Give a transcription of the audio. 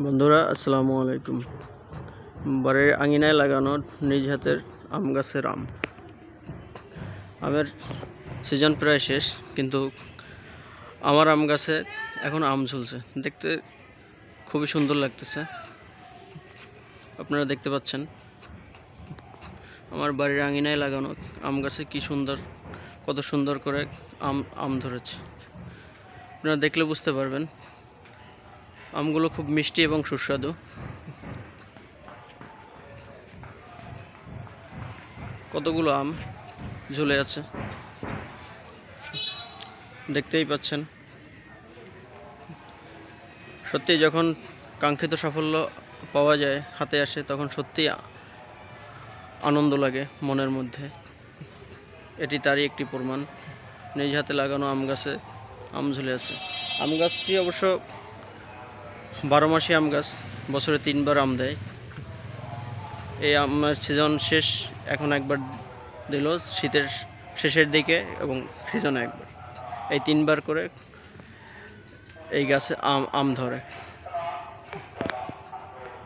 বন্ধুরা আসসালামু আলাইকুম। বাড়ির আঙিনায় লাগানো নিজ হাতের আম গাছের আমের সিজন প্রায় শেষ, কিন্তু আমার আম গাছে এখন আম ঝুলছে। দেখতে খুবই সুন্দর লাগতেছে। আপনারা দেখতে পাচ্ছেন আমার বাড়ির আঙিনায় লাগানো আম গাছে কি সুন্দর, কত সুন্দর করে আম ধরেছে। আপনারা দেখলে বুঝতে পারবেন আমগুলো খুব মিষ্টি এবং সুস্বাদু। কতগুলো আম ঝুলে আছে দেখতেই পাচ্ছেন। সত্যি যখন কাঙ্ক্ষিত সাফল্য পাওয়া যায়, হাতে আসে, তখন সত্যি আনন্দ লাগে মনের মধ্যে। এটি তারই একটি প্রমাণ। নিজ হাতে লাগানো আম গাছে আম ঝুলে আছে। আম গাছটি অবশ্য 12 মাসি আম গাছ, বছরে 3 বার আম দেয়। এই আমের সিজন শেষ, এখন একবার দিল শীতের শেষের দিকে এবং সিজনে একবার। এই 3 বার করে এই গাছে আম ধরে।